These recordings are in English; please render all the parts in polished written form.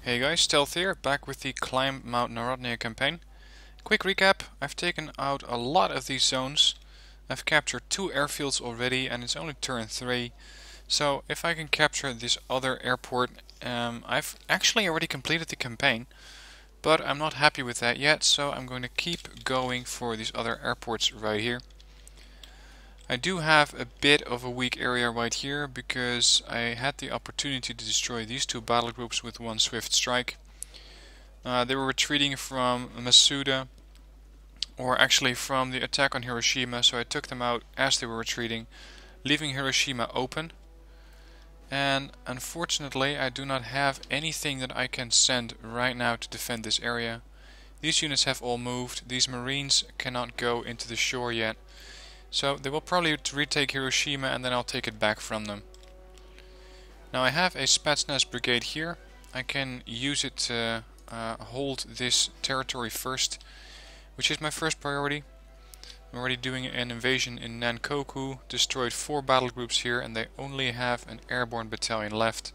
Hey guys, Stealth here, back with the Climb Mount Narodnaya campaign. Quick recap, I've taken out a lot of these zones. I've captured 2 airfields already and it's only turn 3. So if I can capture this other airport, I've actually already completed the campaign. But I'm not happy with that yet, so I'm going to keep going for these other airports right here. I do have a bit of a weak area right here because I had the opportunity to destroy these 2 battle groups with one swift strike. They were retreating from Masuda, or actually from the attack on Hiroshima, so I took them out as they were retreating, leaving Hiroshima open. And unfortunately I do not have anything that I can send right now to defend this area. These units have all moved, these Marines cannot go into the shore yet. So they will probably retake Hiroshima and then I'll take it back from them. Now I have a Spetsnaz brigade here. I can use it to hold this territory first, which is my first priority. I'm already doing an invasion in Nankoku, destroyed 4 battle groups here and they only have an airborne battalion left.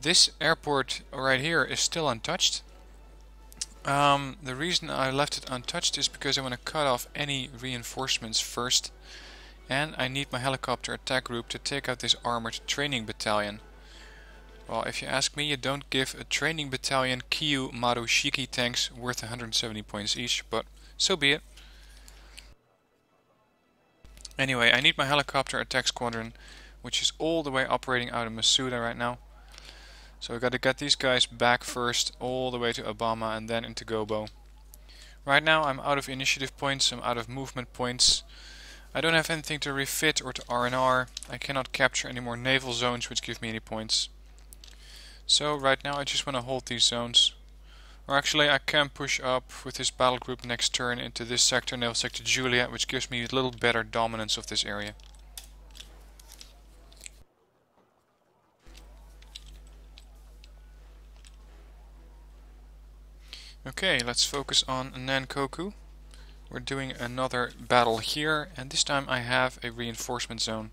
This airport right here is still untouched. The reason I left it untouched is because I want to cut off any reinforcements first, and I need my helicopter attack group to take out this armored training battalion. Well, if you ask me, you don't give a training battalion Kyu Marushiki tanks worth 170 points each, but so be it. Anyway, I need my helicopter attack squadron, which is all the way operating out of Masuda right now. So I got to get these guys back first, all the way to Obama and then into Gobo. Right now I'm out of initiative points, I'm out of movement points. I don't have anything to refit or to R&R. I cannot capture any more naval zones which give me any points. So right now I just want to hold these zones. Or actually I can push up with this battle group next turn into this sector, naval sector Juliet, which gives me a little better dominance of this area. Okay, let's focus on Nankoku. We're doing another battle here, and this time I have a reinforcement zone.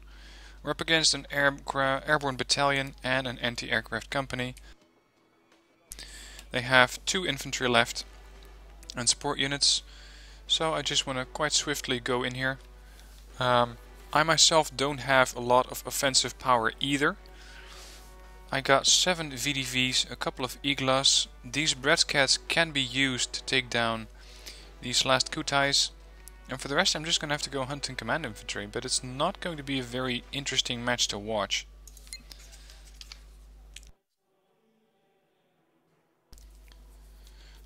We're up against an airborne battalion and an anti-aircraft company. They have 2 infantry left and support units, so I just want to quite swiftly go in here. I myself don't have a lot of offensive power either. I got 7 VDVs, a couple of Iglas. These Bratcats can be used to take down these last Kutais. And for the rest I'm just going to have to go hunting command infantry, but it's not going to be a very interesting match to watch.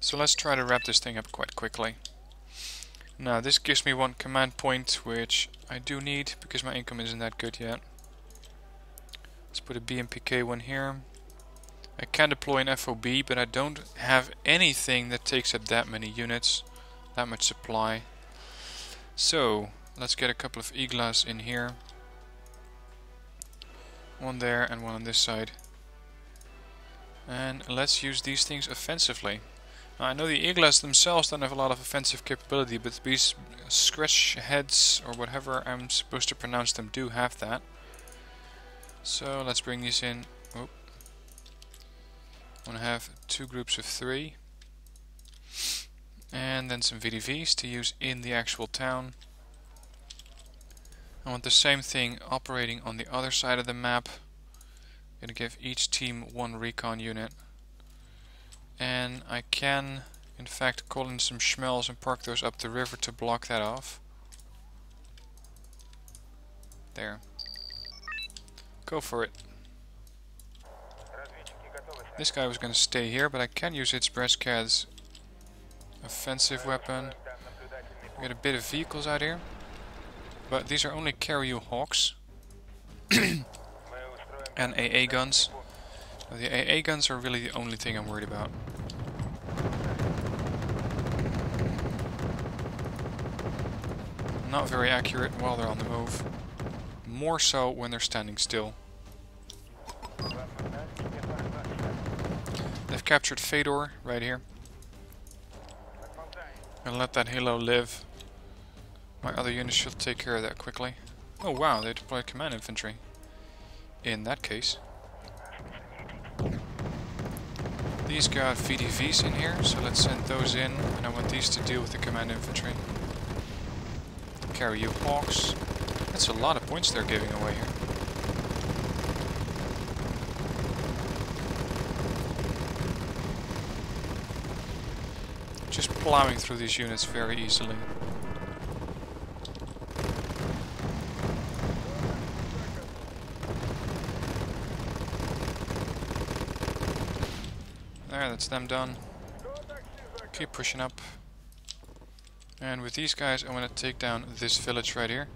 So let's try to wrap this thing up quite quickly. Now this gives me 1 command point, which I do need because my income isn't that good yet. Let's put a BMPK one here. I can deploy an FOB, but I don't have anything that takes up that many units, that much supply. So let's get a couple of Iglas in here. One there and one on this side. And let's use these things offensively. Now, I know the Iglas themselves don't have a lot of offensive capability, but these scratch heads, or whatever I'm supposed to pronounce them, do have that. So let's bring these in. Oh. I want to have 2 groups of 3. And then some VDVs to use in the actual town. I want the same thing operating on the other side of the map. I'm going to give each team 1 recon unit. And I can in fact call in some Schmells and park those up the river to block that off. There. Go for it. This guy was going to stay here, but I can use its Bratcat's offensive weapon. We got a bit of vehicles out here, but these are only Carrier Hawks and AA guns. Now, the AA guns are really the only thing I'm worried about. Not very accurate while they're on the move. More so when they're standing still. They've captured Fedor right here. And let that halo live. My other units should take care of that quickly. Oh wow, they deployed command infantry. In that case. These got VDVs in here, so let's send those in, and I want these to deal with the command infantry. Carry you hawks. That's a lot of points they're giving away here. Just plowing through these units very easily. There, that's them done. Keep pushing up. And with these guys I want to take down this village right here.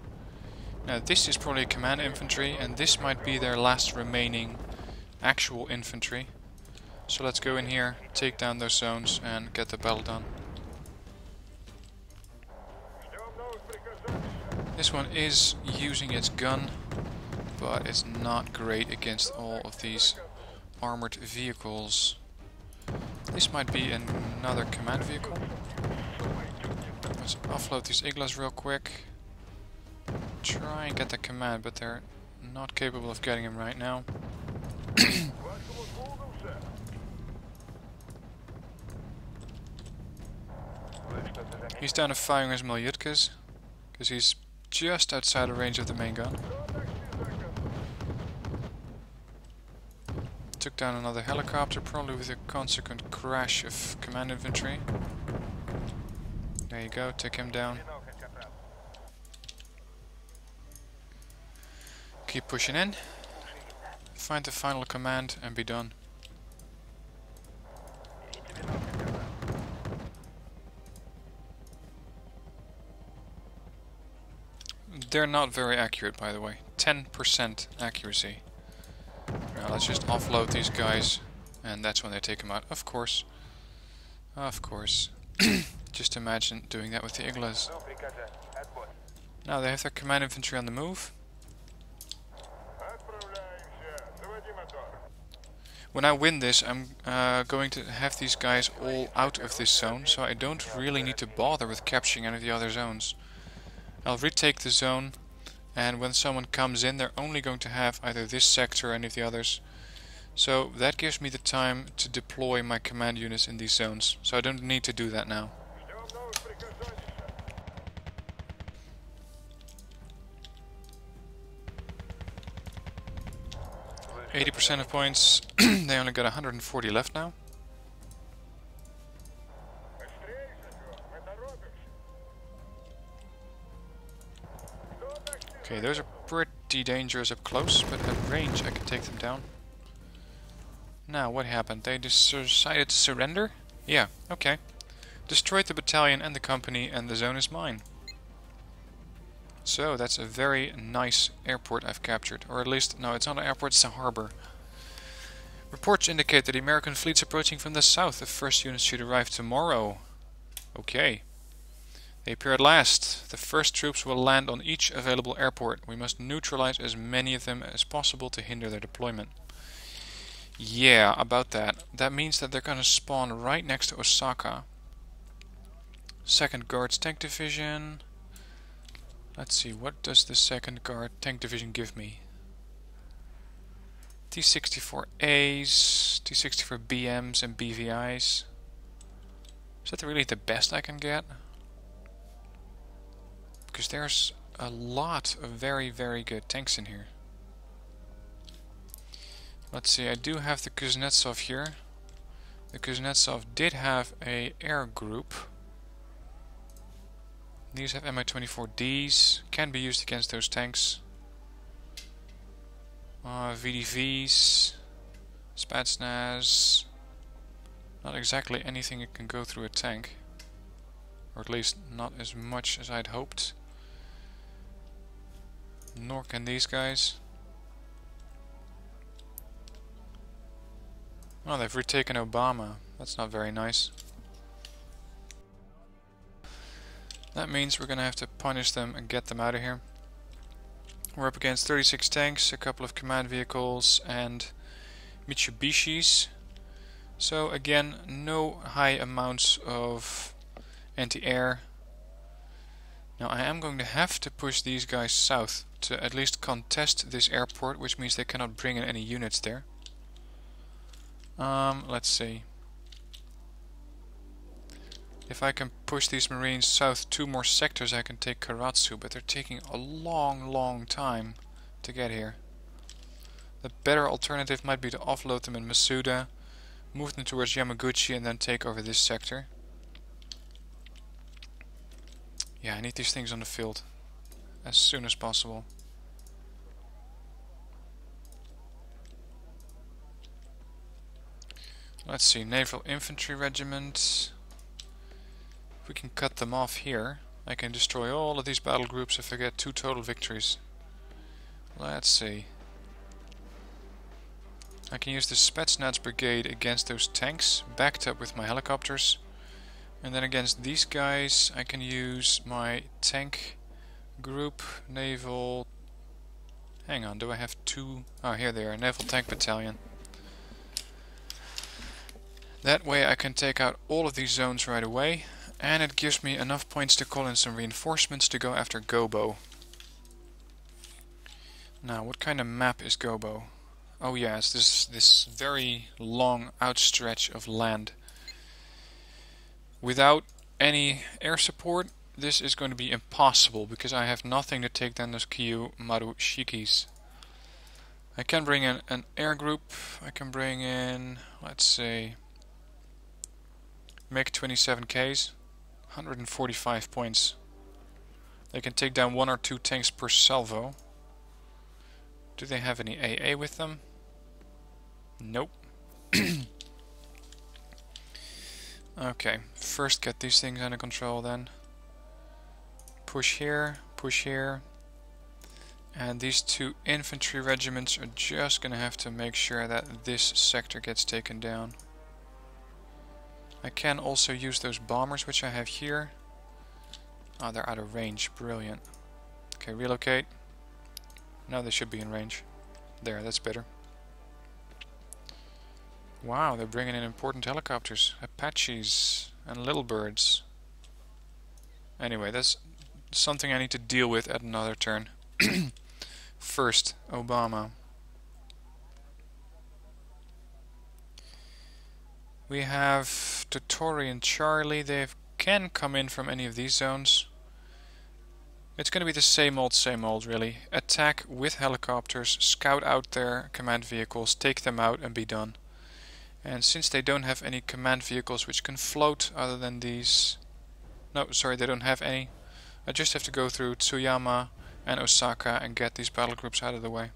Now this is probably command infantry, and this might be their last remaining actual infantry. So let's go in here, take down those zones and get the battle done. This one is using its gun, but it's not great against all of these armored vehicles. This might be another command vehicle. Let's offload these Iglas real quick. Try and get the command, but they're not capable of getting him right now. He's down to firing his Malyutkas, because he's just outside of range of the main gun. Took down another helicopter, probably with a consequent crash of command infantry. There you go, take him down. Keep pushing in. Find the final command and be done. They're not very accurate, by the way. 10% accuracy. Now let's just offload these guys, and that's when they take them out. Of course. Of course. Just imagine doing that with the Iglas. Now they have their command infantry on the move. When I win this, I'm going to have these guys all out of this zone, so I don't really need to bother with capturing any of the other zones. I'll retake the zone, and when someone comes in, they're only going to have either this sector or any of the others. So that gives me the time to deploy my command units in these zones, so I don't need to do that now. 80% of points. They only got 140 left now. Okay, those are pretty dangerous up close, but at range I can take them down. Now, what happened? They decided to surrender? Yeah, okay. Destroyed the battalion and the company, and the zone is mine. So, that's a very nice airport I've captured. Or at least, no, it's not an airport, it's a harbor. Reports indicate that the American fleet's approaching from the south. The first units should arrive tomorrow. Okay. They appear at last. The first troops will land on each available airport. We must neutralize as many of them as possible to hinder their deployment. Yeah, about that. That means that they're gonna spawn right next to Osaka. 2nd Guards Tank Division. Let's see, what does the 2nd Guard Tank Division give me? T-64As, T-64 BMs and BVIs. Is that really the best I can get? Because there's a lot of very, very good tanks in here. Let's see, I do have the Kuznetsov here. The Kuznetsov did have a air group. These have Mi-24Ds, can be used against those tanks. VDVs, Spetsnaz. Not exactly anything that can go through a tank. Or at least not as much as I'd hoped. Nor can these guys. Oh, they've retaken Obama. That's not very nice. That means we're gonna have to punish them and get them out of here. We're up against 36 tanks, a couple of command vehicles and Mitsubishis. So again, no high amounts of anti-air. Now I am going to have to push these guys south to at least contest this airport, which means they cannot bring in any units there. Let's see. If I can push these Marines south 2 more sectors, I can take Karatsu, but they're taking a long time to get here. The better alternative might be to offload them in Masuda, move them towards Yamaguchi, and then take over this sector. Yeah, I need these things on the field as soon as possible. Let's see, Naval Infantry Regiment. If we can cut them off here, I can destroy all of these battle groups if I get 2 total victories. Let's see. I can use the Spetsnaz Brigade against those tanks, backed up with my helicopters. And then against these guys, I can use my tank group, naval... Hang on, do I have 2? Oh, here they are, Naval Tank Battalion. That way I can take out all of these zones right away, and it gives me enough points to call in some reinforcements to go after Gobo. Now, what kind of map is Gobo? Oh yes, this very long outstretch of land. Without any air support, this is going to be impossible, because I have nothing to take down those Kyu Marushikis. I can bring in an air group, I can bring in, let's say, MiG-27Ks, 145 points. They can take down 1 or 2 tanks per salvo. Do they have any AA with them? Nope. Okay, first get these things under control then. Push here, and these 2 infantry regiments are just gonna have to make sure that this sector gets taken down. I can also use those bombers which I have here. Oh, they're out of range, brilliant. Okay, relocate. Now they should be in range. There, that's better. Wow, they're bringing in important helicopters. Apaches and little birds. Anyway, that's something I need to deal with at another turn. First, Obama. We have Totori and Charlie. They can come in from any of these zones. It's going to be the same old really. Attack with helicopters, scout out their command vehicles, take them out and be done. And since they don't have any command vehicles which can float other than these... No, sorry, they don't have any. I just have to go through Tsuyama and Osaka and get these battle groups out of the way.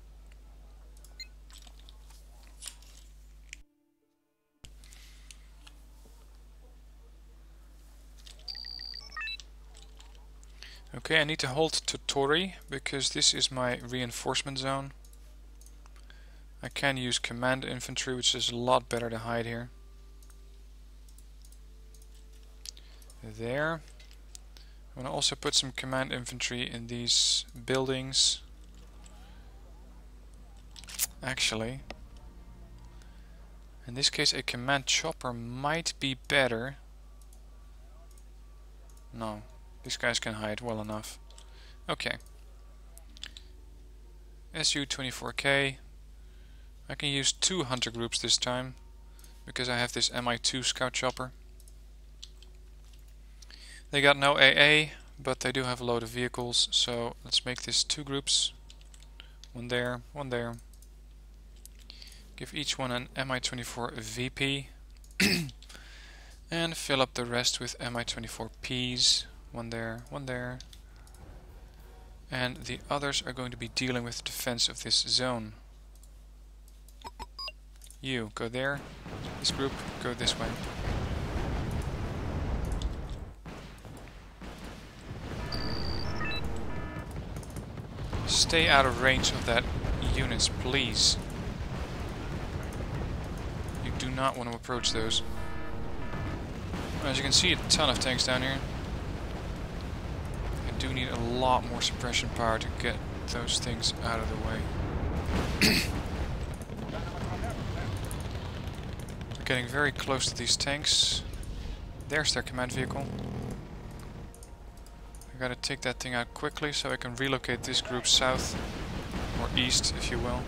Okay, I need to hold Totori because this is my reinforcement zone. I can use command infantry, which is a lot better to hide here. There. I'm going to also put some command infantry in these buildings. Actually, in this case a command chopper might be better. No, these guys can hide well enough. Okay. Su-24K. I can use 2 hunter groups this time, because I have this Mi-2 scout chopper. They got no AA, but they do have a load of vehicles, so let's make this 2 groups. One there, one there. Give each one an Mi-24 VP. And fill up the rest with Mi-24 Ps. One there, one there. And the others are going to be dealing with the defense of this zone. You, go there. This group, go this way. Stay out of range of that units, please. You do not want to approach those. As you can see, a ton of tanks down here. I do need a lot more suppression power to get those things out of the way. We're getting very close to these tanks. There's their command vehicle. I gotta take that thing out quickly so I can relocate this group south, or east if you will.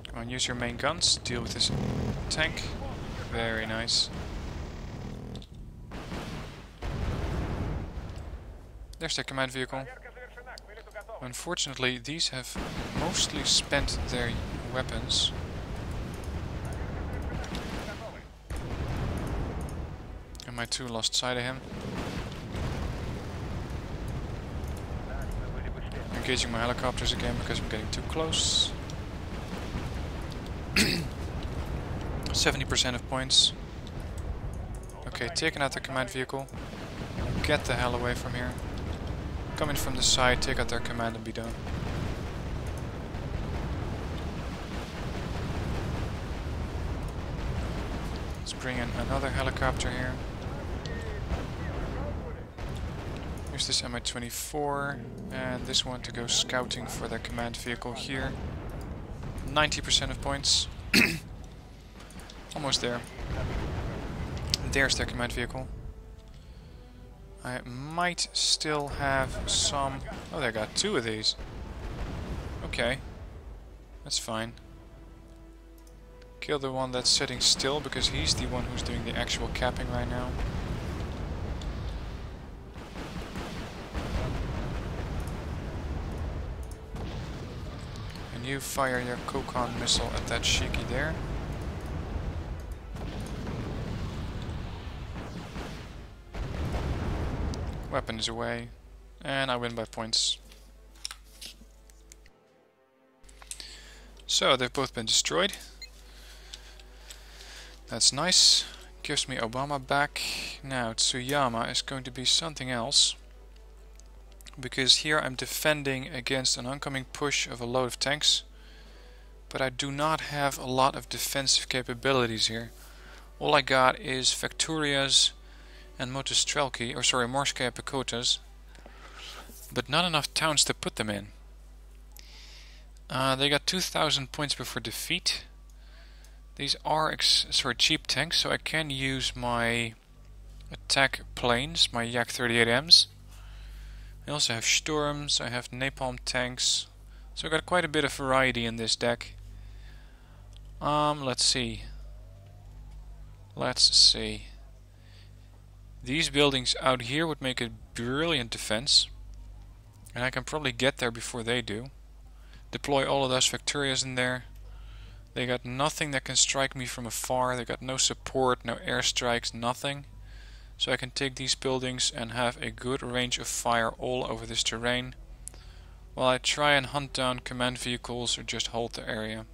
Come Come on, use your main guns. Deal with this tank. Very nice. There's their command vehicle. Unfortunately, these have mostly spent their weapons. And my 2 lost sight of him. Engaging my helicopters again because I'm getting too close. 70% of points. Okay, taking out the command vehicle. Get the hell away from here. Come in from the side, take out their command and be done. Let's bring in another helicopter here. Use this Mi-24 and this one to go scouting for their command vehicle here. 90% of points. Almost there. There's their command vehicle. I might still have some... Oh, they got 2 of these. Okay. That's fine. Kill the one that's sitting still because he's the one who's doing the actual capping right now. And you fire your Kokon missile at that Shiki there. Weapon is away, and I win by points. So they've both been destroyed. That's nice. Gives me Obama back. Now Tsuyama is going to be something else. Because here I'm defending against an oncoming push of a load of tanks. But I do not have a lot of defensive capabilities here. All I got is Facturias and Motostrelki, or sorry, Morskaya Pekotas, but not enough towns to put them in. They got 2,000 points before defeat. These are cheap tanks, so I can use my attack planes, my Yak-38Ms. I also have Storms, I have Napalm tanks, so I got quite a bit of variety in this deck. Let's see. These buildings out here would make a brilliant defense. And I can probably get there before they do. Deploy all of those Facturias in there. They got nothing that can strike me from afar. They got no support, no airstrikes, nothing. So I can take these buildings and have a good range of fire all over this terrain. While I try and hunt down command vehicles or just hold the area.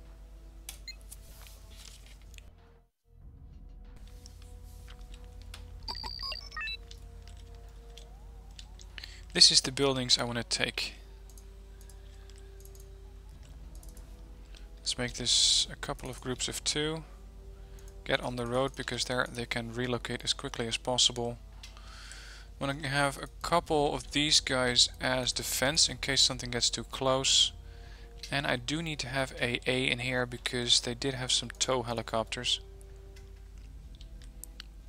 This is the buildings I want to take. Let's make this a couple of groups of 2. Get on the road because there they can relocate as quickly as possible. I want to have a couple of these guys as defense in case something gets too close. And I do need to have a in here because they did have some tow helicopters.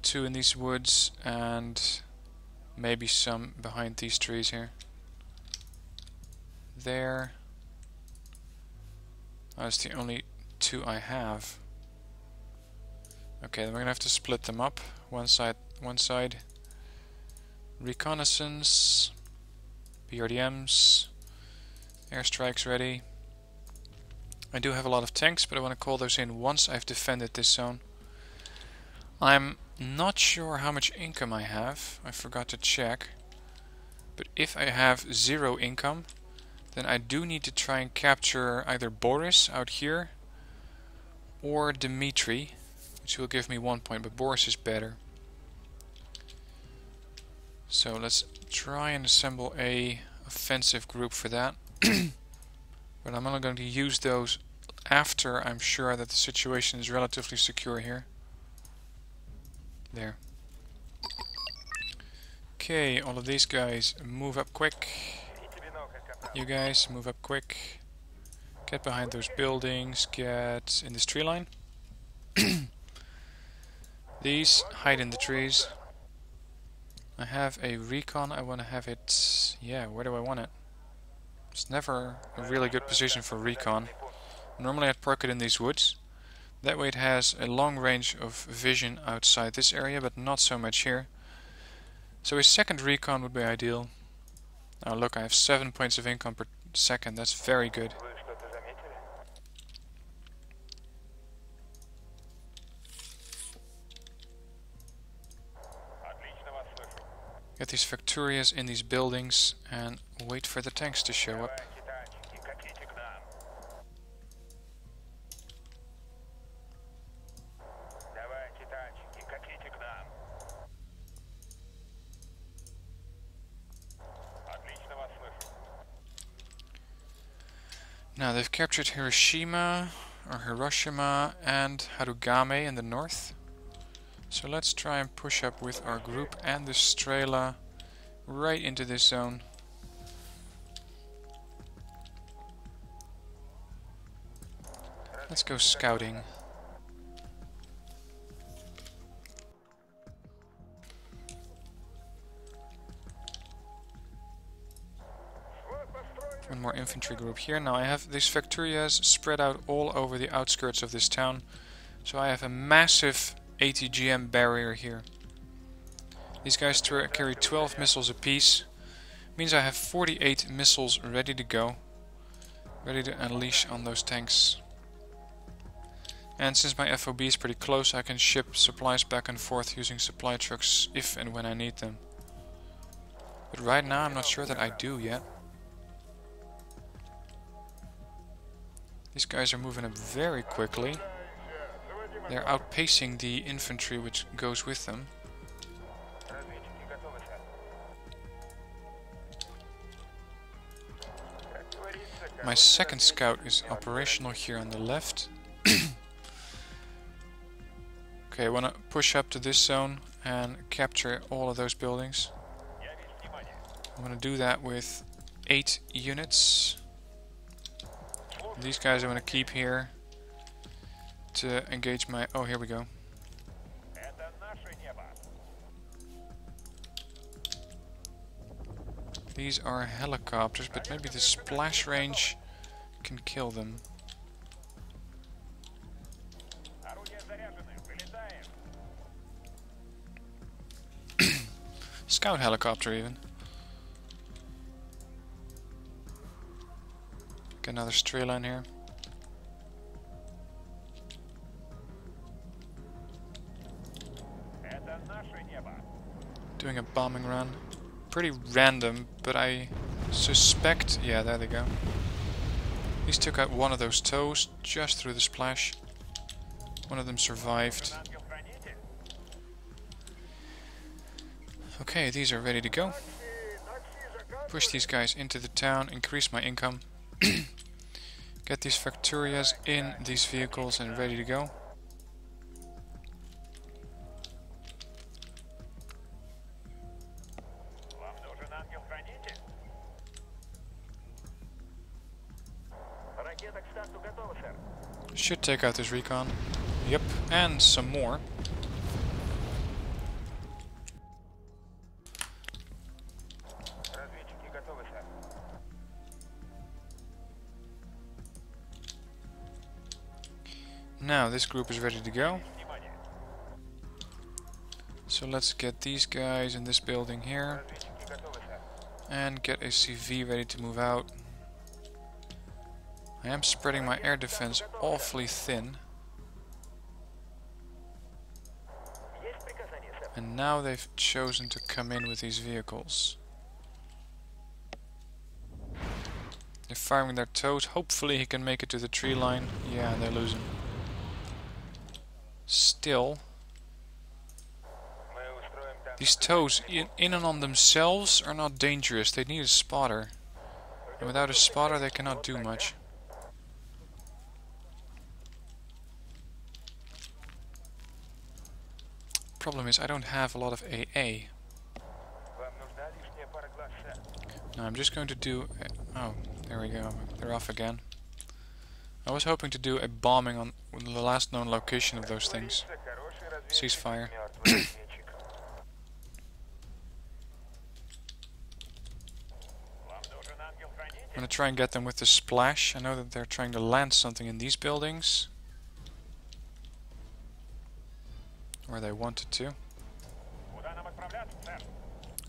2 in these woods and maybe some behind these trees here. There. That's the only 2 I have. Okay, then we're gonna have to split them up. One side. Reconnaissance. BRDMs. Airstrikes ready. I do have a lot of tanks, but I want to call those in once I've defended this zone. I'm not sure how much income I have. I forgot to check. But if I have 0 income, then I do need to try and capture either Boris out here or Dmitri, which will give me 1 point, but Boris is better. So let's try and assemble a offensive group for that. But I'm only going to use those after I'm sure that the situation is relatively secure here. There. Okay, all of these guys move up quick. You guys move up quick. Get behind those buildings. Get in this tree line. These hide in the trees. I have a recon. I want to have it... Yeah, where do I want it? It's never a really good position for recon. Normally I'd park it in these woods. That way it has a long range of vision outside this area, but not so much here. So a second recon would be ideal. Oh look, I have 7 points of income per second. That's very good. Get these Factorias in these buildings and wait for the tanks to show up. Now they've captured Hiroshima and Harugame in the north. So let's try and push up with our group and the Strela right into this zone. Let's go scouting. One more infantry group here. Now I have these Factorias spread out all over the outskirts of this town. So I have a massive ATGM barrier here. These guys carry 12 missiles apiece. Means I have 48 missiles ready to go. Ready to unleash on those tanks. And since my FOB is pretty close, I can ship supplies back and forth using supply trucks if and when I need them. But right now I'm not sure that I do yet. These guys are moving up very quickly. They're outpacing the infantry which goes with them. My second scout is operational here on the left. Okay, I want to push up to this zone and capture all of those buildings. I'm going to do that with 8 units. These guys I want to keep here to engage my... Oh, here we go. These are helicopters, but maybe the splash range can kill them. Scout helicopter even. Get another Strela in here. Doing a bombing run. Pretty random, but I suspect... Yeah, there they go. These took out one of those toes just through the splash. One of them survived. Okay, these are ready to go. Push these guys into the town, increase my income. Get these Factorias in these vehicles and ready to go. Should take out this recon. Yep, and some more. Now this group is ready to go. So let's get these guys in this building here. And get a CV ready to move out. I am spreading my air defense awfully thin. And now they've chosen to come in with these vehicles. They're firing their toes. Hopefully he can make it to the tree line. Yeah, they're losing. Still, these toes in and on themselves are not dangerous. They need a spotter. And without a spotter they cannot do much. Problem is I don't have a lot of AA. Now I'm just going to do... Oh, there we go. They're off again. I was hoping to do a bombing on the last known location of those things. Ceasefire. gonna try and get them with the splash. I know that they're trying to land something in these buildings. Or they wanted to.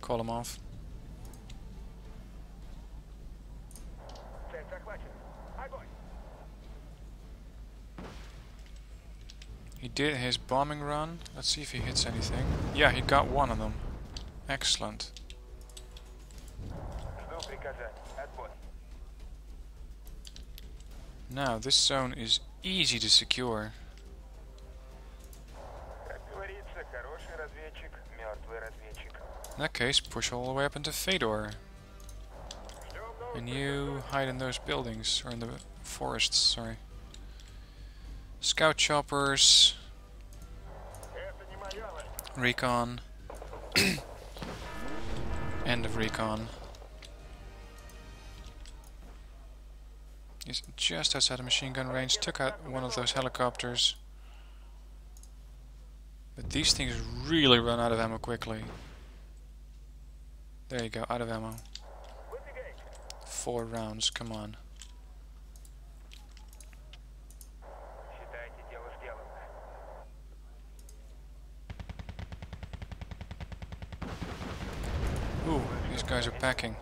Call them off. He did his bombing run. Let's see if he hits anything. Yeah, he got one of them. Excellent. Now, this zone is easy to secure. In that case, push all the way up into Fedor. And you hide in those buildings, or in the forests, sorry. Scout choppers. Recon. End of recon. He's just outside of machine gun range, took out one of those helicopters. But these things really run out of ammo quickly. There you go, out of ammo. 4 rounds, come on. Ooh, these guys are packing.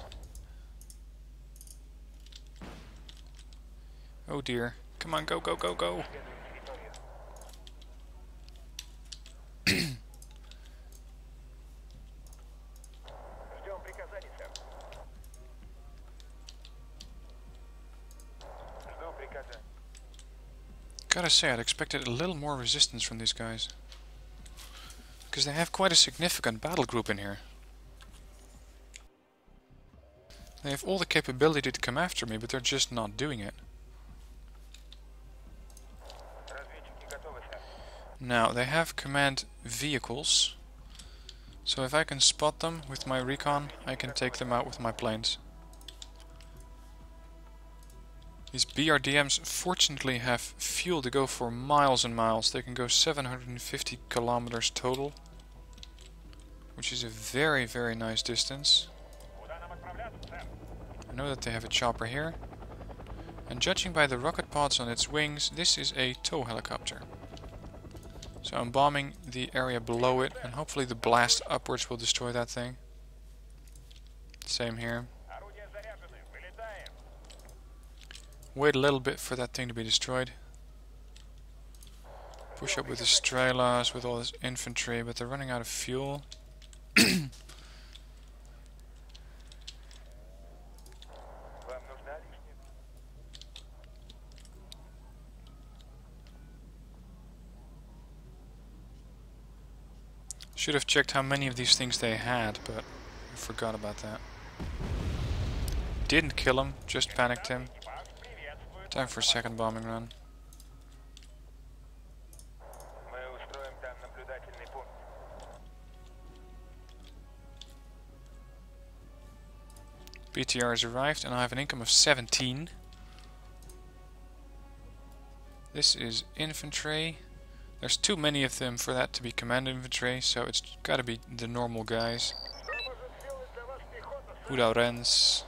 Oh dear. Come on, go, go, go, go! Gotta say, I'd expected a little more resistance from these guys. Because they have quite a significant battle group in here. They have all the capability to come after me, but they're just not doing it. Now, they have command vehicles. So if I can spot them with my recon, I can take them out with my planes. These BRDMs fortunately have fuel to go for miles and miles. They can go 750 kilometers total, which is a very, very nice distance. I know that they have a chopper here. And judging by the rocket pods on its wings, this is a tow helicopter. So I'm bombing the area below it, and hopefully the blast upwards will destroy that thing. Same here. Wait a little bit for that thing to be destroyed. Push up with the Strelas, with all this infantry, but they're running out of fuel. Should have checked how many of these things they had, but I forgot about that. Didn't kill him, just panicked him. Time for a second bombing run. BTR has arrived and I have an income of 17. This is infantry. There's too many of them for that to be command infantry, so it's gotta be the normal guys. Udaurenz.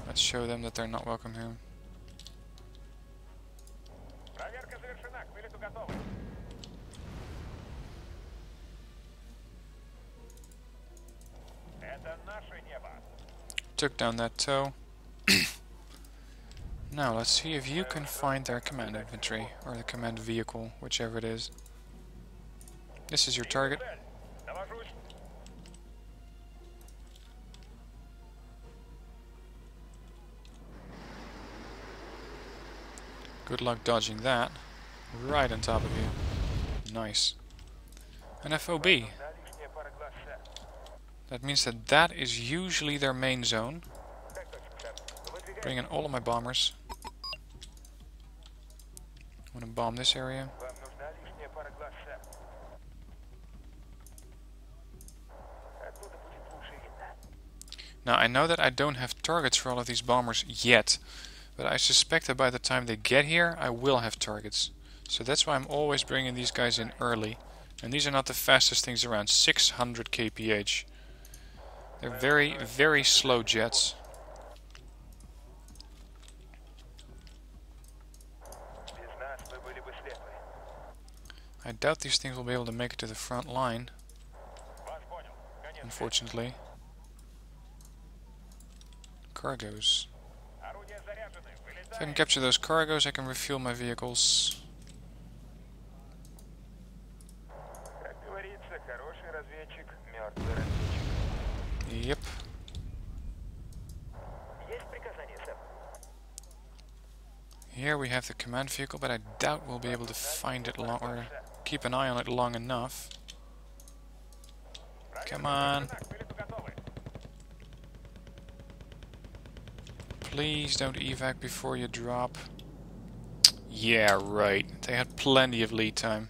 Let's show them that they're not welcome here. Took down that tow. Now let's see if you can find their command infantry, or the command vehicle, whichever it is. This is your target. Good luck dodging that. Right on top of you. Nice. An FOB. That means that that is usually their main zone. Bring in all of my bombers. I want to bomb this area. Now I know that I don't have targets for all of these bombers yet. But I suspect that by the time they get here, I will have targets. So that's why I'm always bringing these guys in early. And these are not the fastest things around. 600 kph. They're very, very slow jets. I doubt these things will be able to make it to the front line, unfortunately. Cargoes. If I can capture those cargoes, I can refuel my vehicles. Yep. Here we have the command vehicle, but I doubt we'll be able to find it long or keep an eye on it long enough. Come on. Please don't evac before you drop. Yeah, right. They had plenty of lead time.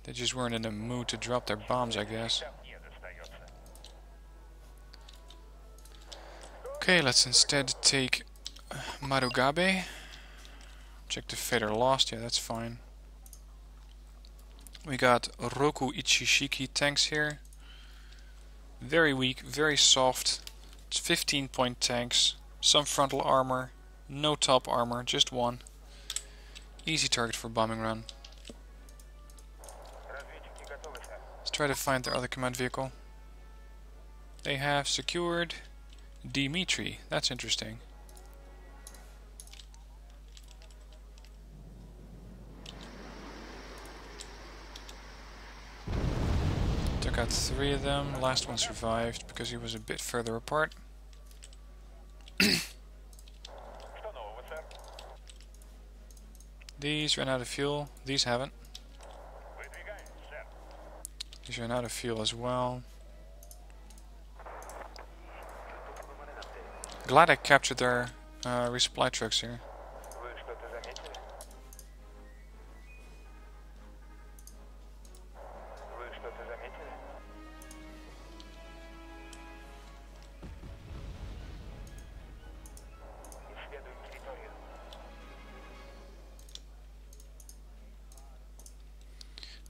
They just weren't in the mood to drop their bombs, I guess. Okay, let's instead take Marugabe. Objective failure lost, yeah, that's fine. We got Roku Ichishiki tanks here. Very weak, very soft. It's 15-point tanks. Some frontal armor, no top armor, just one. Easy target for bombing run. Let's try to find their other command vehicle. They have secured Dimitri. That's interesting. Took out 3 of them. Last one survived because he was a bit further apart. These ran out of fuel. These haven't. These ran out of fuel as well. Glad I captured their resupply trucks here.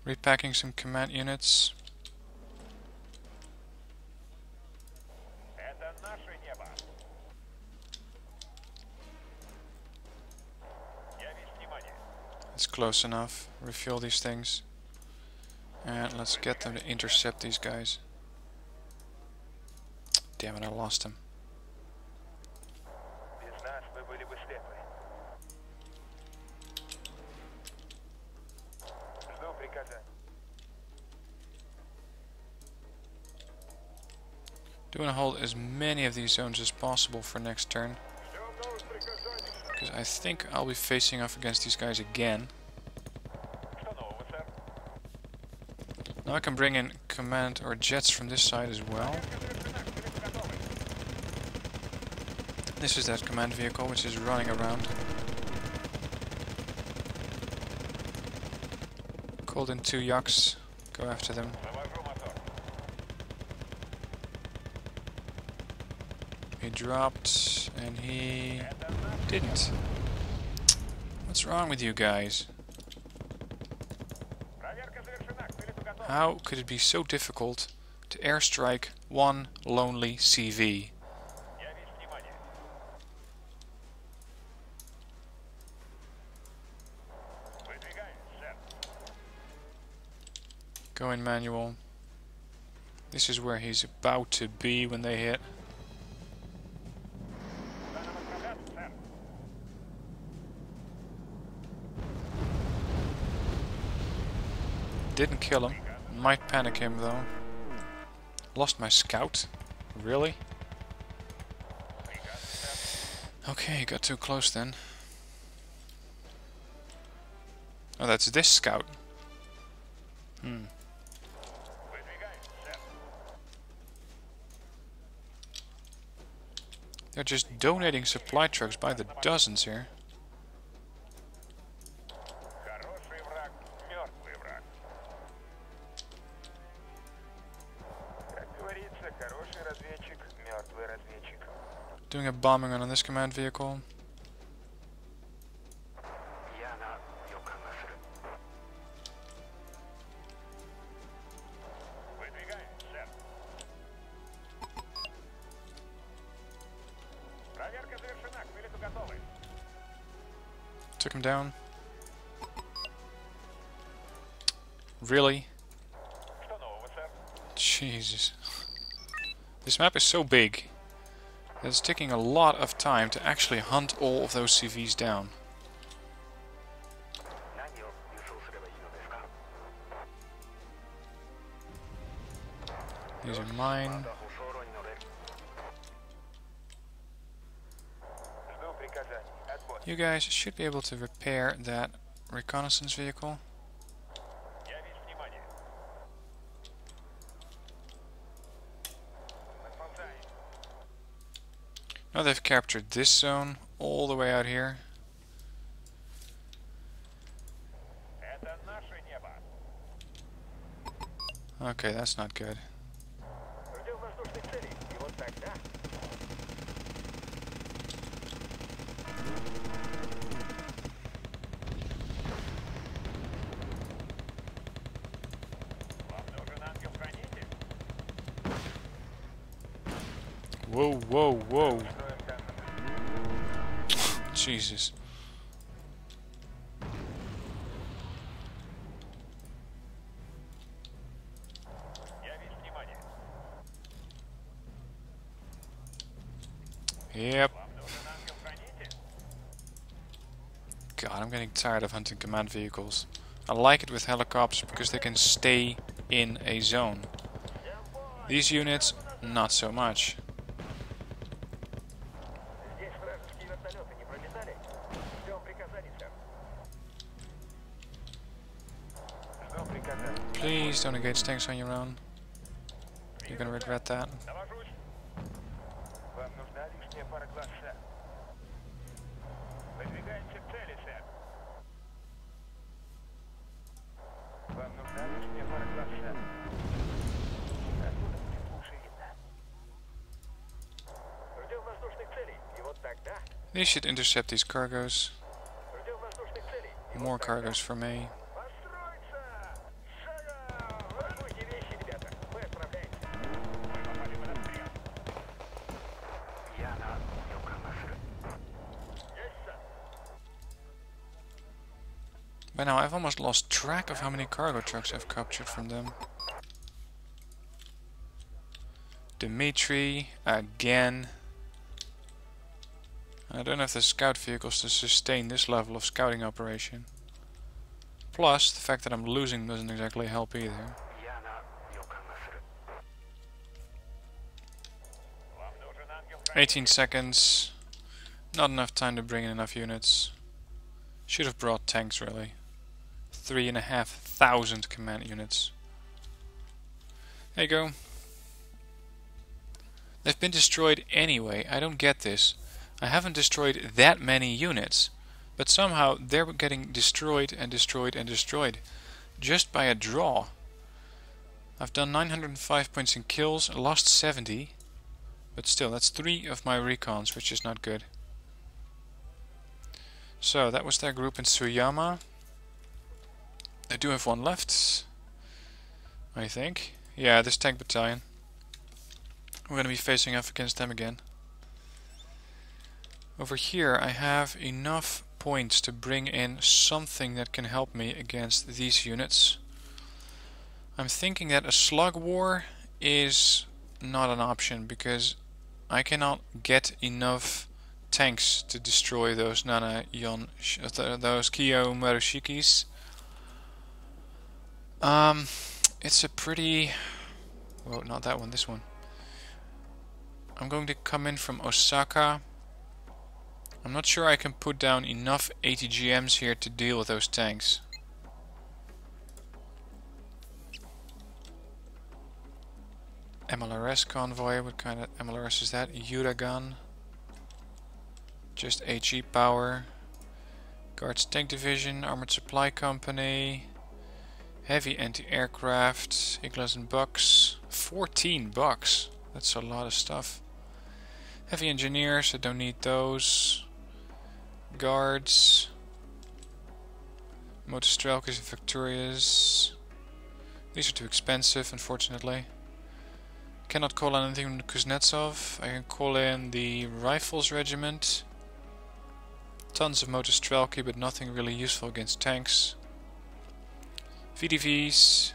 Repacking some command units. It's close enough. Refuel these things. And let's get them to intercept these guys. Damn it, I lost him. Doing to hold as many of these zones as possible for next turn. Because I think I'll be facing off against these guys again. Now I can bring in command or jets from this side as well. This is that command vehicle which is running around. Called in 2 yaks. Go after them. He dropped and he didn't. What's wrong with you guys? How could it be so difficult to airstrike one lonely CV? Go in manual. This is where he's about to be when they hit. Didn't kill him. Might panic him though. Lost my scout? Really? Okay, got too close then. Oh, that's this scout. They're just donating supply trucks by the dozens here. Doing a bombing run on this command vehicle. Took him down. Really? Jesus. This map is so big that it's taking a lot of time to actually hunt all of those CVs down. These are mine. You guys should be able to repair that reconnaissance vehicle. Now they've captured this zone all the way out here. Okay, that's not good. Whoa, whoa, whoa. Jesus. Yep. God, I'm getting tired of hunting command vehicles. I like it with helicopters because they can stay in a zone. These units, not so much. Please don't engage tanks on your own. You're gonna regret that. These should intercept these cargoes. More cargoes for me. By now I've almost lost track of how many cargo trucks I've captured from them. Dimitri, again. I don't have the scout vehicles to sustain this level of scouting operation. Plus, the fact that I'm losing doesn't exactly help either. "18 seconds. Not enough time to bring in enough units. Should have brought tanks, really. 3,500 command units. There you go. They've been destroyed anyway. I don't get this. I haven't destroyed that many units, but somehow they're getting destroyed and destroyed and destroyed just by a draw. I've done 905 points in kills, lost 70, but still that's 3 of my recons, which is not good. So that was their group in Suyama. I do have one left, I think. Yeah, this tank battalion. We're going to be facing off against them again. Over here I have enough points to bring in something that can help me against these units. I'm thinking that a slug war is not an option because I cannot get enough tanks to destroy those those Kyo Marushikis. It's a pretty... well, not that one, this one. I'm going to come in from Osaka. I'm not sure I can put down enough ATGMs here to deal with those tanks. MLRS convoy, what kind of MLRS is that? Uragan. Just HE power. Guards Tank Division, Armored Supply Company. Heavy anti-aircraft, Iglas and Bucks. 14 bucks. That's a lot of stuff. Heavy engineers, I don't need those. Guards. Motostrelkers and Victorias. These are too expensive, unfortunately. Cannot call in anything from Kuznetsov. I can call in the Rifles Regiment. Tons of motor Strelki, but nothing really useful against tanks. VDVs.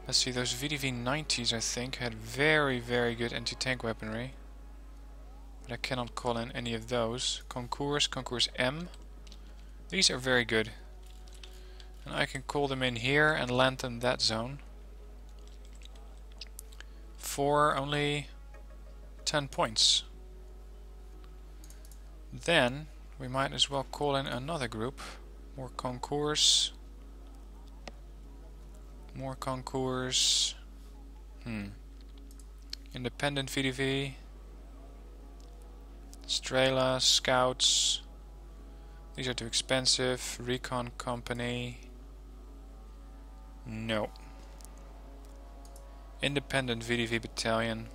Let's see, those VDV 90s I think had very good anti-tank weaponry. But I cannot call in any of those. Concours M. These are very good. And I can call them in here and land them that zone. For only 10 points. Then we might as well call in another group. More concours. More concours. Independent VDV. Strela, Scouts. These are too expensive. Recon Company. No. Independent VDV Battalion.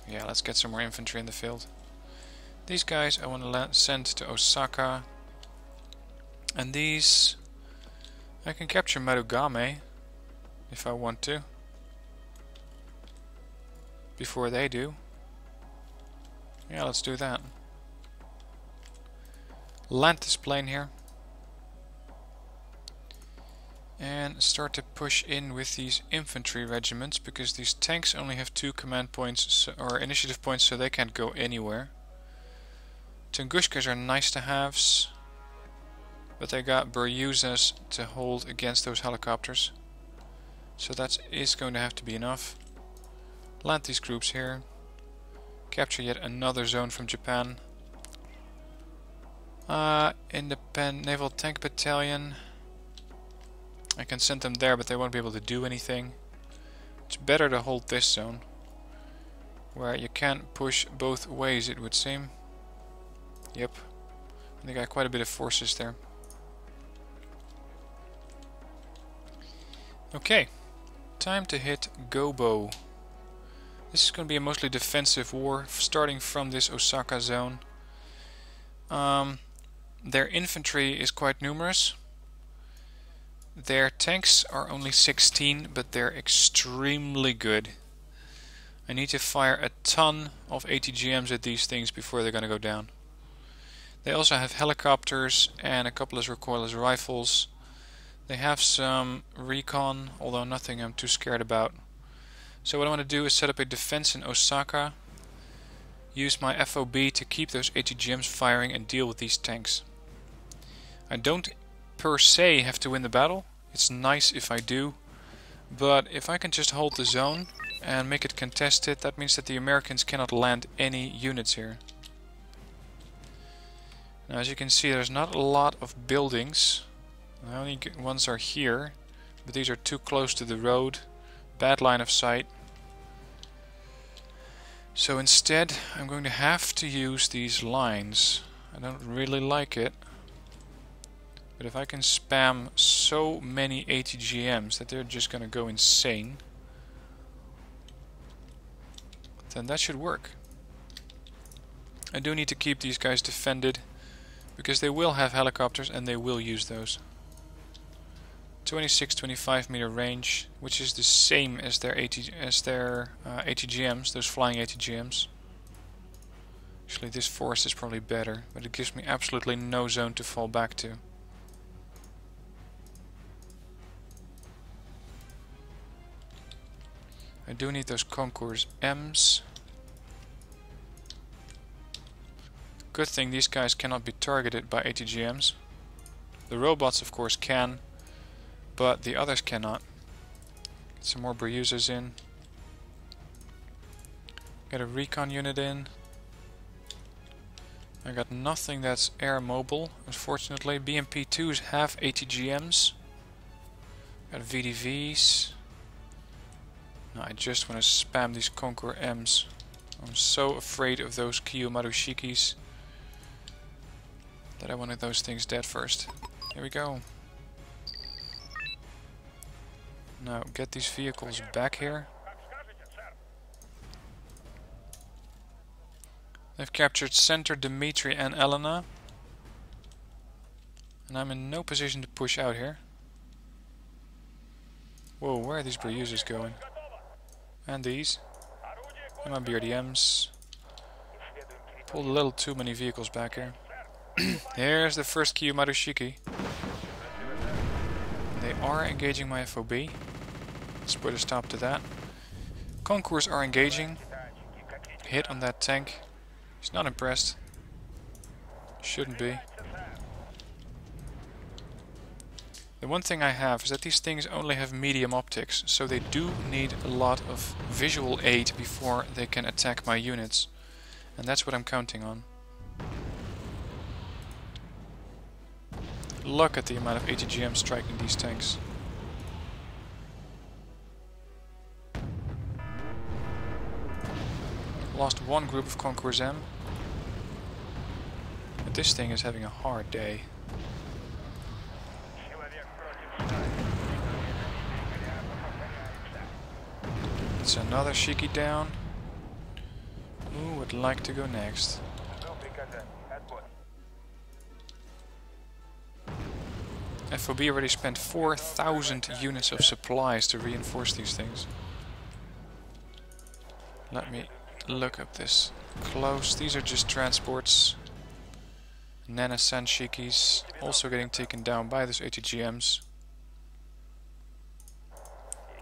Yeah, let's get some more infantry in the field. These guys I want to send to Osaka. And these I can capture Wargame if I want to. Before they do. Yeah, let's do that. Land this plane here. And start to push in with these infantry regiments, because these tanks only have 2 command points or initiative points, so they can't go anywhere. Tungushkas are nice to haves, but they got Beryuzas to hold against those helicopters. So that is going to have to be enough. Land these groups here. Capture yet another zone from Japan. Independent Naval Tank Battalion. I can send them there, but they won't be able to do anything. It's better to hold this zone, where you can't push both ways, it would seem. Yep. They got quite a bit of forces there. Okay. Time to hit Gobo. This is going to be a mostly defensive war, starting from this Osaka zone. Their infantry is quite numerous. Their tanks are only 16, but they're extremely good. I need to fire a ton of ATGMs at these things before they're going to go down. They also have helicopters and a couple of recoilless rifles. They have some recon, although nothing I'm too scared about. So what I want to do is set up a defense in Osaka. Use my FOB to keep those ATGMs firing and deal with these tanks. I don't per se have to win the battle. It's nice if I do. But if I can just hold the zone and make it contested, that means that the Americans cannot land any units here. Now, as you can see, there's not a lot of buildings. The only ones are here, but these are too close to the road. Bad line of sight. So instead, I'm going to have to use these lines. I don't really like it. But if I can spam so many ATGMs that they're just going to go insane, then that should work. I do need to keep these guys defended, because they will have helicopters and they will use those. 26-25 meter range, which is the same as their ATGMs, those flying ATGMs. Actually, this forest is probably better, but it gives me absolutely no zone to fall back to. I do need those Concours M's. Good thing these guys cannot be targeted by ATGMs. The robots of course can, but the others cannot. Get some more Beryuzas in. Get a recon unit in. I got nothing that's air mobile, unfortunately. BMP-2s have ATGMs. Got VDVs. No, I just want to spam these Concours M's. I'm so afraid of those Kiyomarushikis that I wanted those things dead first. Here we go. Now get these vehicles back here. They've captured Center, Dimitri and Elena. And I'm in no position to push out here. Whoa, where are these Beryuzas going? And these. And my BRDMs. Pulled a little too many vehicles back here. Here's the first Kiyomarushiki. They are engaging my FOB. Let's put a stop to that. Concours are engaging. Hit on that tank. He's not impressed. Shouldn't be. The one thing I have is that these things only have medium optics, so they do need a lot of visual aid before they can attack my units. And that's what I'm counting on. Look at the amount of ATGM striking these tanks. Lost one group of Concours M. But this thing is having a hard day. It's another Shiki down. Who would like to go next? FOB already spent 4,000 units of supplies to reinforce these things. Let me look up this close. These are just transports. Nana San Shikis also getting taken down by those ATGMs.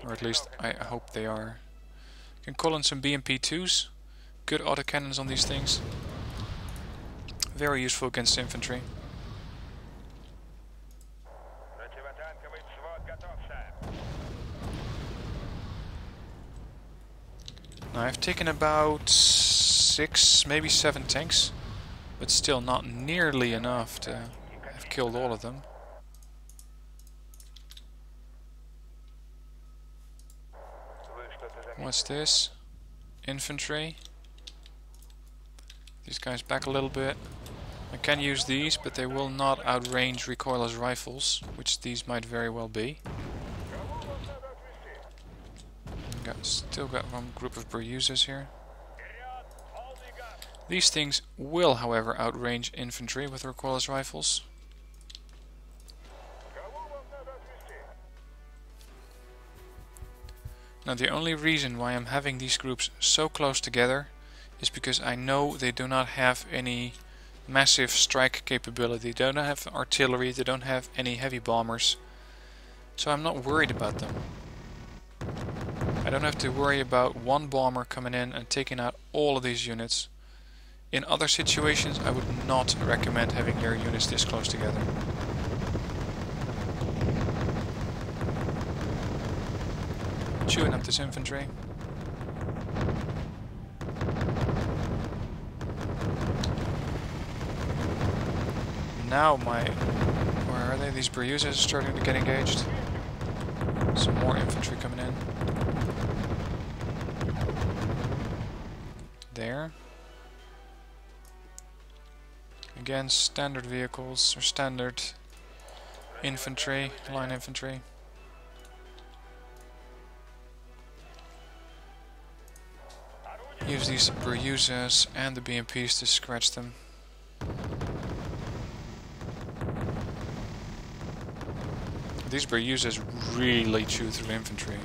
Or at least I hope they are. Can call in some BMP-2s. Good autocannons on these things. Very useful against infantry. Now I've taken about 6, maybe 7 tanks, but still not nearly enough to have killed all of them. What's this? Infantry. These guys back a little bit. I can use these, but they will not outrange recoilless rifles, which these might very well be. Still got one group of Beryuzas here. These things will, however, outrange infantry with recoilless rifles. Now the only reason why I'm having these groups so close together is because I know they do not have any massive strike capability. They don't have artillery, they don't have any heavy bombers. So I'm not worried about them. I don't have to worry about one bomber coming in and taking out all of these units. In other situations I would not recommend having your units this close together. Chewing up this infantry. Now where are they? These Beryuzas are starting to get engaged. Some more infantry coming in. There. Again, standard vehicles or standard infantry, line infantry. Use these Beryuzas and the BMPs to scratch them. These Beryuzas really chew through infantry.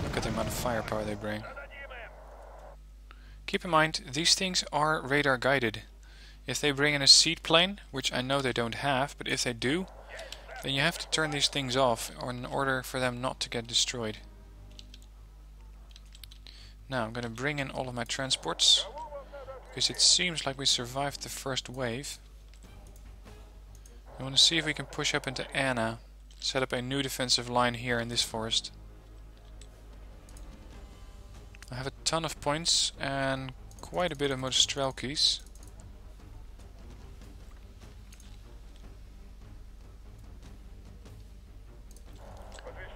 Look at the amount of firepower they bring. Keep in mind, these things are radar guided. If they bring in a seed plane, which I know they don't have, but if they do, then you have to turn these things off in order for them not to get destroyed. Now I'm going to bring in all of my transports, because it seems like we survived the first wave. I want to see if we can push up into Anna, set up a new defensive line here in this forest. I have a ton of points and quite a bit of Mostrelkis.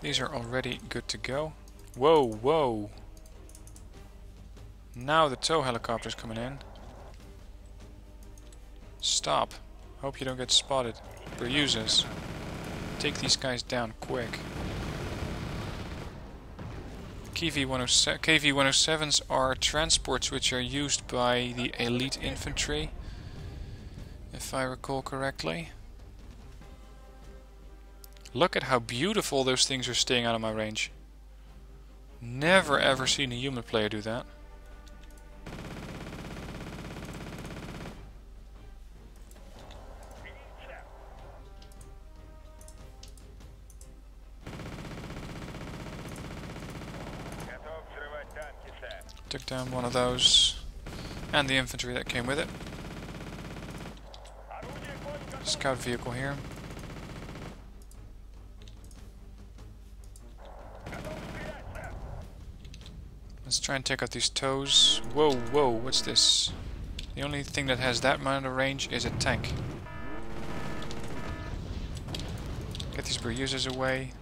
These are already good to go. Whoa, whoa! Now the tow helicopter's coming in. Stop. Hope you don't get spotted. Beryuzas. Take these guys down quick. KV-107s are transports which are used by the elite infantry, if I recall correctly. Look at how beautiful those things are staying out of my range. Never ever seen a human player do that. Took down one of those. And the infantry that came with it. Scout vehicle here. Let's try and take out these toes. Whoa, whoa, what's this? The only thing that has that amount of range is a tank. Get these bruisers away.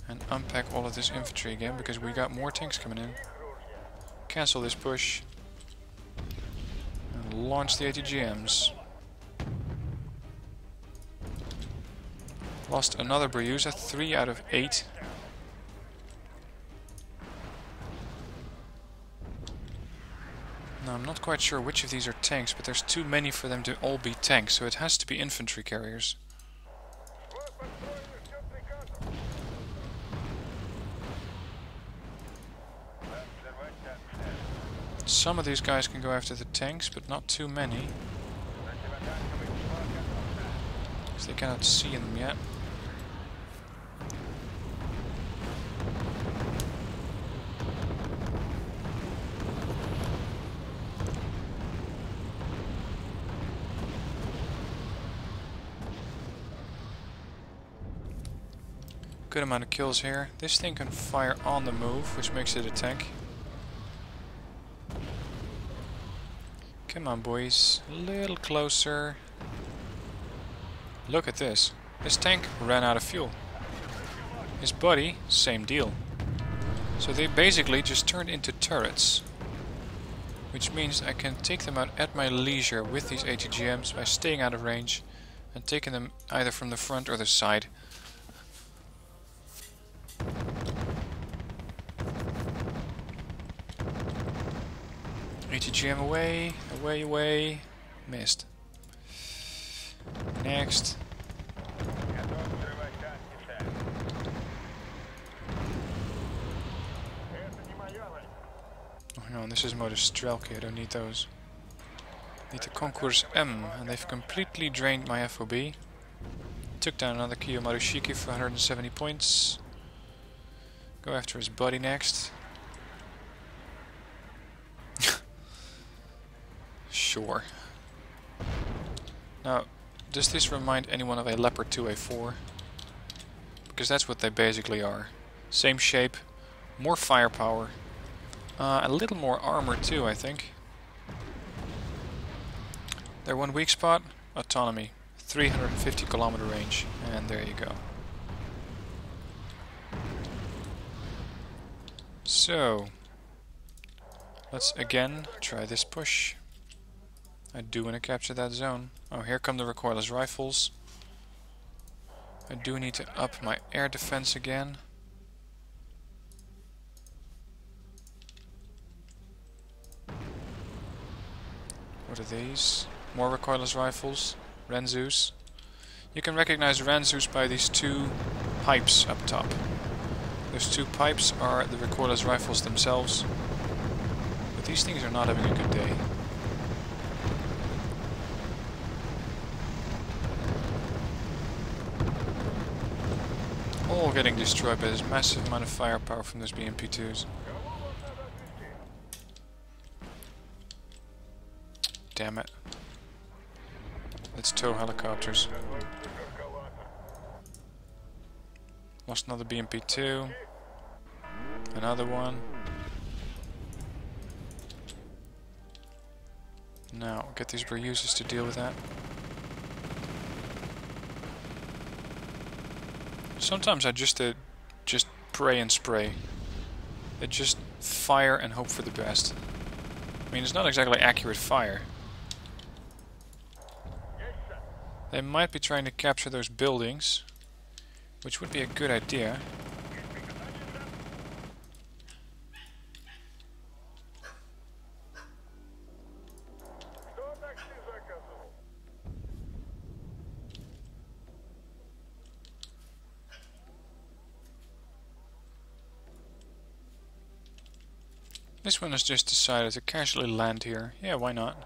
And unpack all of this infantry again, because we got more tanks coming in. Cancel this push. And launch the ATGMs. Lost another bruiser, 3 out of 8. Now I'm not quite sure which of these are tanks, but there's too many for them to all be tanks, so it has to be infantry carriers. Some of these guys can go after the tanks, but not too many. Because they cannot see them yet. Good amount of kills here. This thing can fire on the move, which makes it a tank. Come on, boys. A little closer. Look at this. This tank ran out of fuel. His buddy, same deal. So they basically just turned into turrets. Which means I can take them out at my leisure with these ATGMs by staying out of range and taking them either from the front or the side. ATGM away, away, away. Missed. Next. Oh no, this is Motor Strelke, I don't need those. Need the Concours M, and they've completely drained my FOB. Took down another Kiyomaru Shiki for 170 points. Go after his buddy next. Sure. Now, does this remind anyone of a Leopard 2A4? Because that's what they basically are. Same shape, more firepower, a little more armor too, I think. Their one weak spot, autonomy. 350 kilometer range, and there you go. So, let's again try this push. I do want to capture that zone. Oh, here come the recoilless rifles. I do need to up my air defense again. What are these? More recoilless rifles. Renzus. You can recognize Renzus by these two pipes up top. Those two pipes are the recoilless rifles themselves. But these things are not having a good day. All getting destroyed by this massive amount of firepower from those BMP-2s. Damn it. Let's tow helicopters. Lost another BMP-2. Another one. Now, get these Bruisers to deal with that. Sometimes I just pray and spray. I just fire and hope for the best. I mean, it's not exactly accurate fire. They might be trying to capture those buildings, which would be a good idea. This one has just decided to casually land here. Yeah, why not?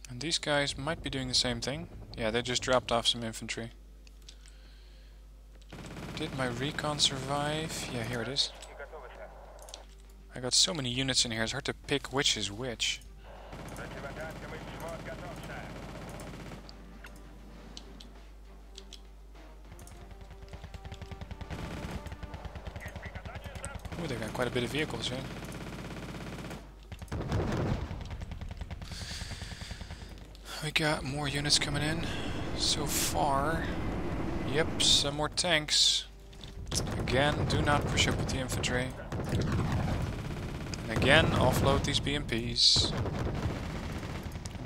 And these guys might be doing the same thing. Yeah, they just dropped off some infantry. Did my recon survive? Yeah, here it is. I got so many units in here, it's hard to pick which is which. Oh, they got quite a bit of vehicles, yeah. We got more units coming in. So far, yep, some more tanks. Again, do not push up with the infantry. And again, offload these BMPs.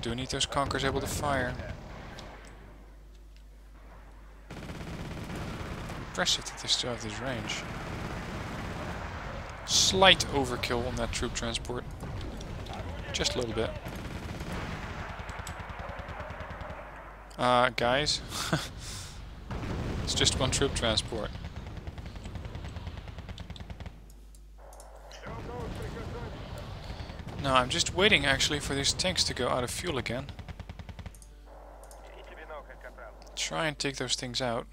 Do need those conkers able to fire. Impressive that they still have this range. Slight overkill on that troop transport. Just a little bit. Guys. It's just one troop transport. No, I'm just waiting actually for these tanks to go out of fuel again. Try and take those things out.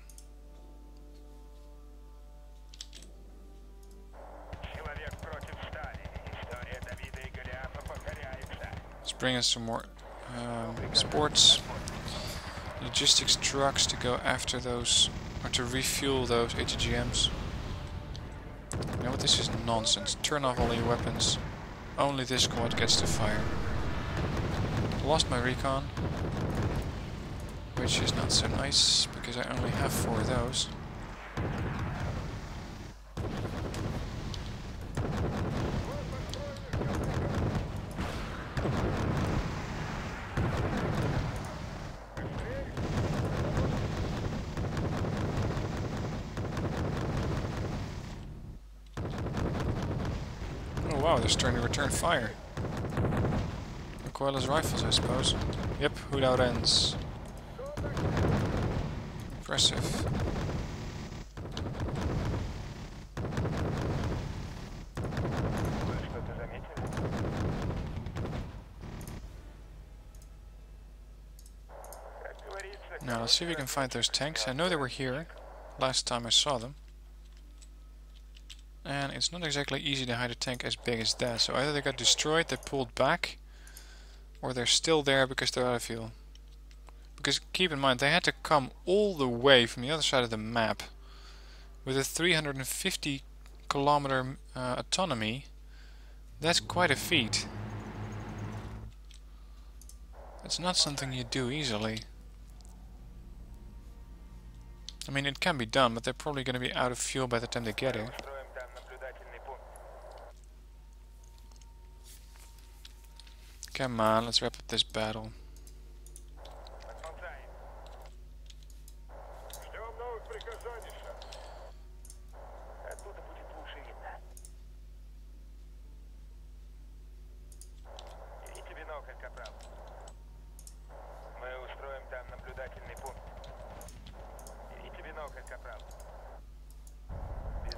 Let's bring in some more sports. Logistics trucks to go after those, or to refuel those ATGMs. You know what, this is nonsense. Turn off all your weapons. Only this squad gets to fire. Lost my recon, which is not so nice, because I only have 4 of those. Oh wow, they're starting to return fire. Recoilless rifles, I suppose. Yep, Hoodout ends. Impressive. Now let's see if we can find those tanks. I know they were here last time I saw them. And it's not exactly easy to hide a tank as big as that. So either they got destroyed, they pulled back, or they're still there because they're out of fuel. Because keep in mind, they had to come all the way from the other side of the map. With a 350 kilometer autonomy, that's quite a feat. It's not something you do easily. I mean, it can be done, but they're probably going to be out of fuel by the time they get here. Come on, let's wrap up this battle.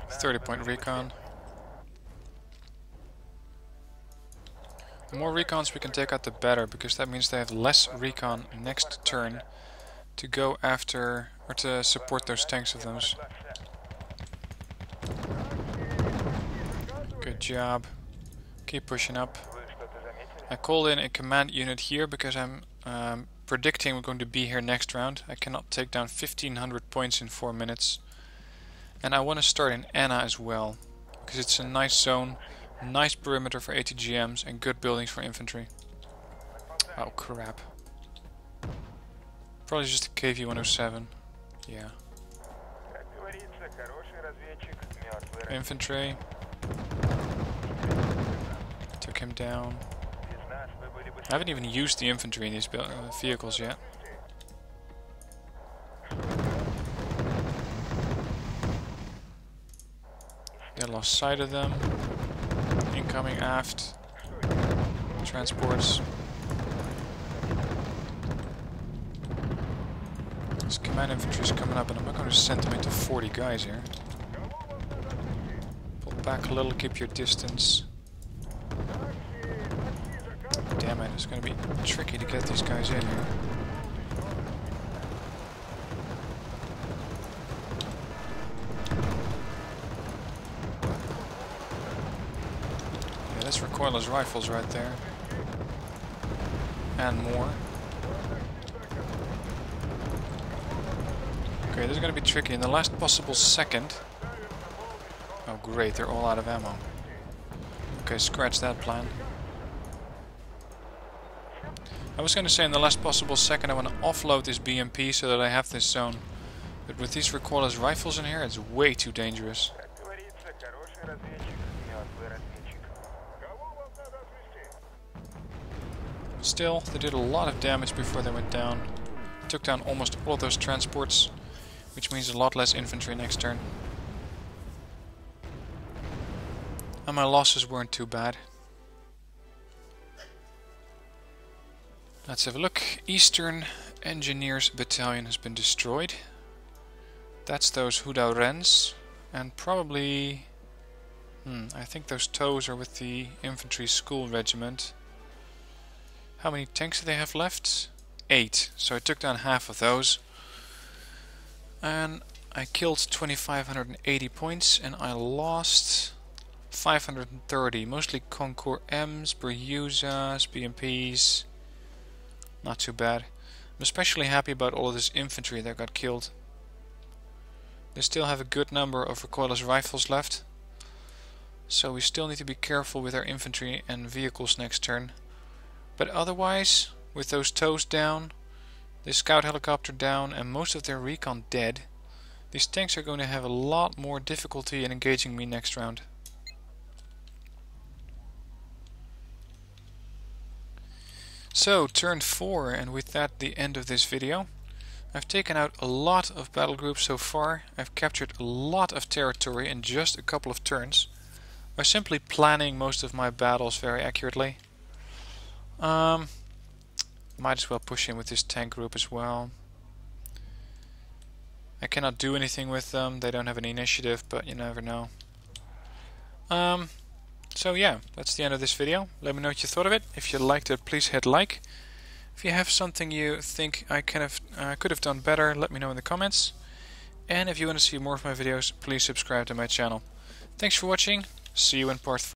.30 recon. The more recons we can take out, the better, because that means they have less recon next turn to go after, or to support those tanks of those. Good job. Keep pushing up. I called in a command unit here because I'm predicting we're going to be here next round. I cannot take down 1500 points in 4 minutes. And I want to start in Anna as well, because it's a nice zone. Nice perimeter for ATGMs and good buildings for infantry. Oh crap. Probably just a KV-107. Yeah. Infantry. Took him down. I haven't even used the infantry in these vehicles yet. They lost sight of them. Incoming aft. Transports. This command infantry is coming up, and I'm not going to send them into 40 guys here. back a little, keep your distance. Damn it, it's gonna be tricky to get these guys in here. Yeah, that's recoilless rifles right there. And more. Okay, this is gonna be tricky. In the last possible second... Oh great, they're all out of ammo. Okay, scratch that plan. I was gonna say in the last possible second I want to offload this BMP so that I have this zone. But with these recoilless rifles in here, it's way too dangerous. Still, they did a lot of damage before they went down. Took down almost all of those transports, which means a lot less infantry next turn. And my losses weren't too bad. Let's have a look. Eastern Engineers Battalion has been destroyed. That's those Houda Wrens. And probably... I think those toes are with the Infantry School Regiment. How many tanks do they have left? 8. So I took down half of those. And I killed 2,580 points and I lost 530. Mostly Concours M's, Beruzas, BMPs. Not too bad. I'm especially happy about all of this infantry that got killed. They still have a good number of recoilless rifles left. So we still need to be careful with our infantry and vehicles next turn. But otherwise, with those toes down, the scout helicopter down and most of their recon dead, these tanks are going to have a lot more difficulty in engaging me next round. So, turn 4, and with that the end of this video. I've taken out a lot of battle groups so far. I've captured a lot of territory in just a couple of turns by simply planning most of my battles very accurately. Might as well push in with this tank group as well. I cannot do anything with them, they don't have any initiative, but you never know. So yeah, that's the end of this video. Let me know what you thought of it. If you liked it, please hit like. If you have something you think I could have done better, let me know in the comments. And if you want to see more of my videos, please subscribe to my channel. Thanks for watching. See you in part 4.